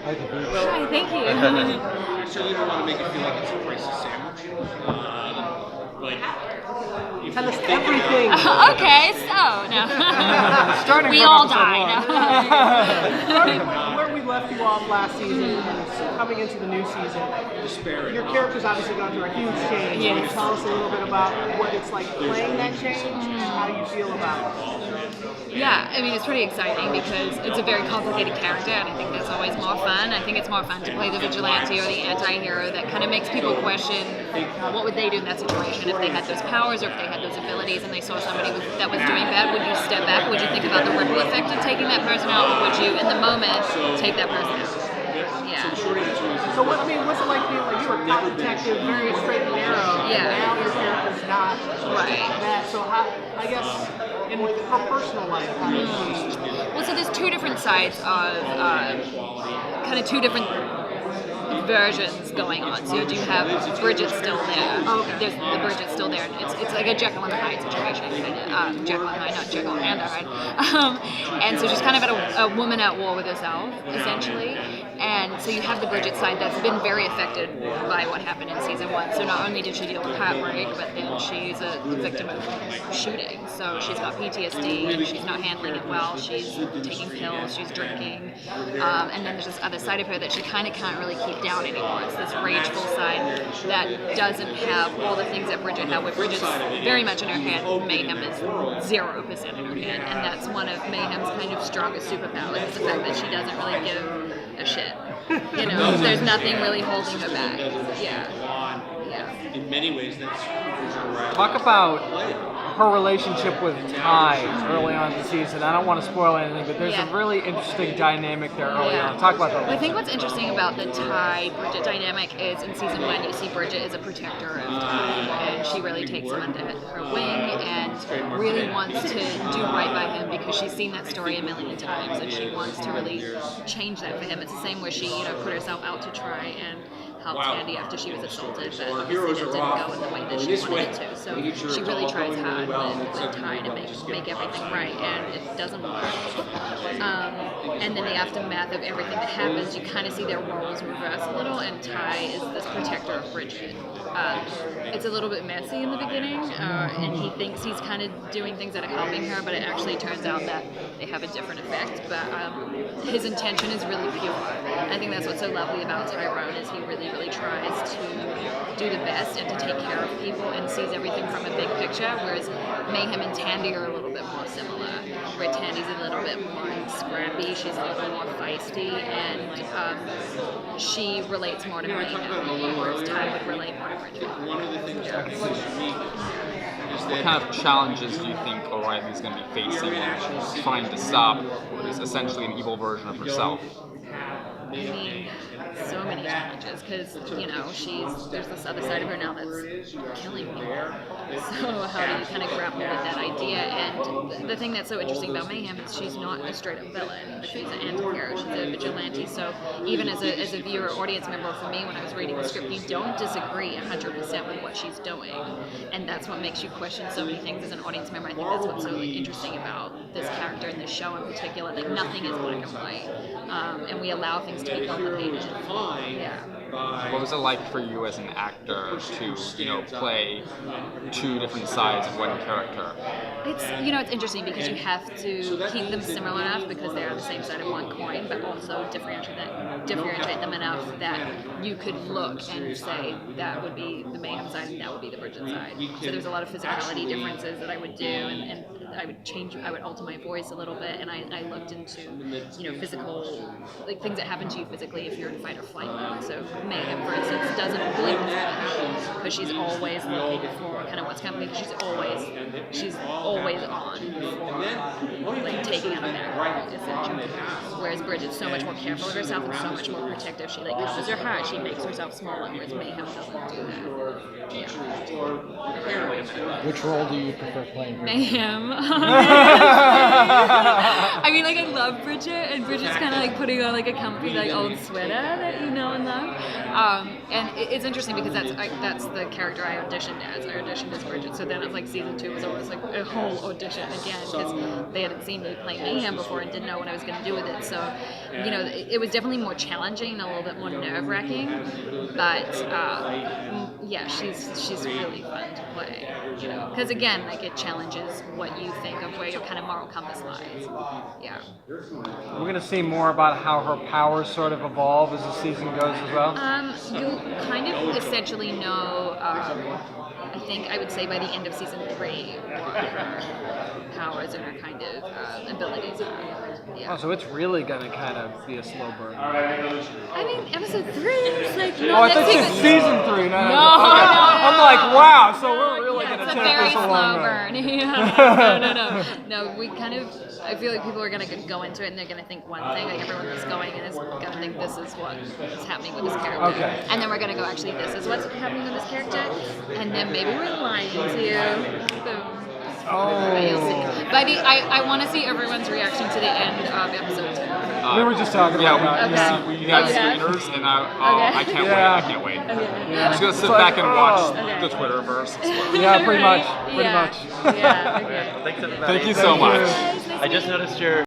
Hi, thank you. I certainly don't want to make it feel like it's a crisis sandwich. Tell us everything. Okay, so no. Starting We from all episode die. one. No. Starting where we left you off last season and coming into the new season, Disparity. your character's obviously gone through a huge change. Yes. Can you tell us a little bit about what it's like playing that change and how you feel about it? Yeah, I mean, it's pretty exciting because it's a very complicated character, and I think that's always more fun. I think it's more fun to play the vigilante or the anti-hero that kind of makes people question what would they do in that situation if they had those powers or if they had those abilities and they saw somebody that was doing bad. Would you step back? Would you think about the ripple effect of taking that person out, or would you, in the moment, take that person out? Yeah. So what's it like being like you were a cop detective, very straight and narrow, Yeah. and now your character's not Right. that. So how, I guess, in her personal life, how does she? Well, so there's two different sides of kind of two different versions going on. So you do have Bridget still there. Okay. The Bridget's still there. It's like a Jekyll and Hyde situation, kind of. Jekyll and Hyde, not Jekyll and Hyde. And so she's kind of a woman at war with herself, essentially. And so you have the Bridget side that's been very affected by what happened in season 1. So not only did she deal with heartbreak, but then she's a victim of shooting. So she's got PTSD and she's not handling it well. She's taking pills, she's drinking. And then there's this other side of her that she kind of can't really keep down anymore. It's this rageful side that doesn't have all the things that Bridget had, where Bridget's very much in her head. Mayhem is 0% in her head. And that's one of Mayhem's kind of strongest superpowers, is the fact that she doesn't really give a shit. You know, there's nothing really holding her back. Yeah. In many ways, that's Talk about her relationship with Ty early on in the season. I don't want to spoil anything, but there's a really interesting dynamic there early on. Talk about that. I think what's interesting about the Ty-Bridget dynamic is in season 1 you see Bridget is a protector of Ty, and she really takes him under her wing and really wants to do right by him because she's seen that story a million times and she wants to really change that for him. It's the same where she put herself out to try and help Candy after she was assaulted, but obviously it didn't go in the way that she wanted it to. So she really tries hard with Ty to make everything right, and it doesn't work. And then the aftermath of everything that happens, you kind of see their roles reverse a little, and Ty is this protector of Bridget. It's a little bit messy in the beginning, and he thinks he's kind of doing things that are helping her, but it actually turns out that they have a different effect. But his intention is really pure. I think that's what's so lovely about Tyrone is he really tries to do the best and to take care of people and sees everything from a big picture, whereas Mayhem and Tandy are a little bit more similar, where Tandy's a little bit more scrappy, she's a little more feisty, and she relates more to Mayhem, whereas Ty would relate more to Bridget. one of the things that is unique is What that kind of challenges do you think O'Reilly's going to be facing in trying to stop what is essentially an evil version of herself? I mean, so many challenges because there's this other side of her now that's killing people. So how do you kind of grapple with that idea? And the thing that's so interesting about Mayhem is she's not a straight up villain. She's an anti-hero. She's a vigilante. So even as a viewer, audience member, for me when I was reading the script, you don't disagree 100% with what she's doing, and that's what makes you question so many things as an audience member. I think that's what's so interesting about this character and this show in particular. Like nothing is black and white, and we allow things to be complicated. Yeah. What was it like for you as an actor to, play two different sides of one character? It's interesting because you have to keep them similar enough because they're on the same side of one coin, but also differentiate them enough that you could look and say that would be the Mayhem side and that would be the Bridget side. So there's a lot of physicality differences that I would do, and I would alter my voice a little bit, and I looked into physical, like things that happen to you physically if you're in fight or flight mode. So Mayhem, for instance, doesn't blink because she's always looking for kind of what's coming. She's always on for like taking out a back, essentially. Whereas Bridget's so much more careful of herself and so much more protective. She covers her heart. She makes herself smaller. Whereas Mayhem doesn't do that. Yeah. Which role do you prefer playing? Mayhem. I mean, like, I love Bridget, and Bridget's kind of like putting on like a comfy, like old sweater that you know and love. And it's interesting because that's the character I auditioned as. I auditioned as Bridget, so then it's like season 2 was always like a whole audition again because they hadn't seen me play Mayhem before and didn't know what I was going to do with it. So, you know, it was definitely more challenging and a little bit more nerve-wracking. But yeah, she's really fun to play. You know, because again, like it challenges what you think of where your kind of moral compass lies. Yeah. We're going to see more about how her powers sort of evolve as the season goes as well. You'll kind of essentially know, I think I would say by the end of season 3, what her powers and her kind of abilities are. Yeah. Oh, so it's really going to kind of be a slow burn. I mean, episode 3 is like, Oh, I thought you said season 3. No. I'm like, wow, so we're really going to it's a take very this a slow long burn. way. Yeah. No, we kind of, I feel like people are going to go into it and they're going to think one thing, like everyone that's going in is going to think this is what is happening with this character. Okay. And then we're going to go, actually, this is what's happening with this character. And then maybe we're lying to you. So, but you'll see. But I want to see everyone's reaction to the end of episode 2. We were just talking about that. Okay. We have Oh, yeah? screeners, and I can't wait. Yeah. I can't wait. Okay. I'm just gonna sit It's like, back and watch oh. the Twitterverse. Yeah, pretty much. Yeah. Yeah, okay. Thanks everybody. Thank you so much. Nice I just noticed your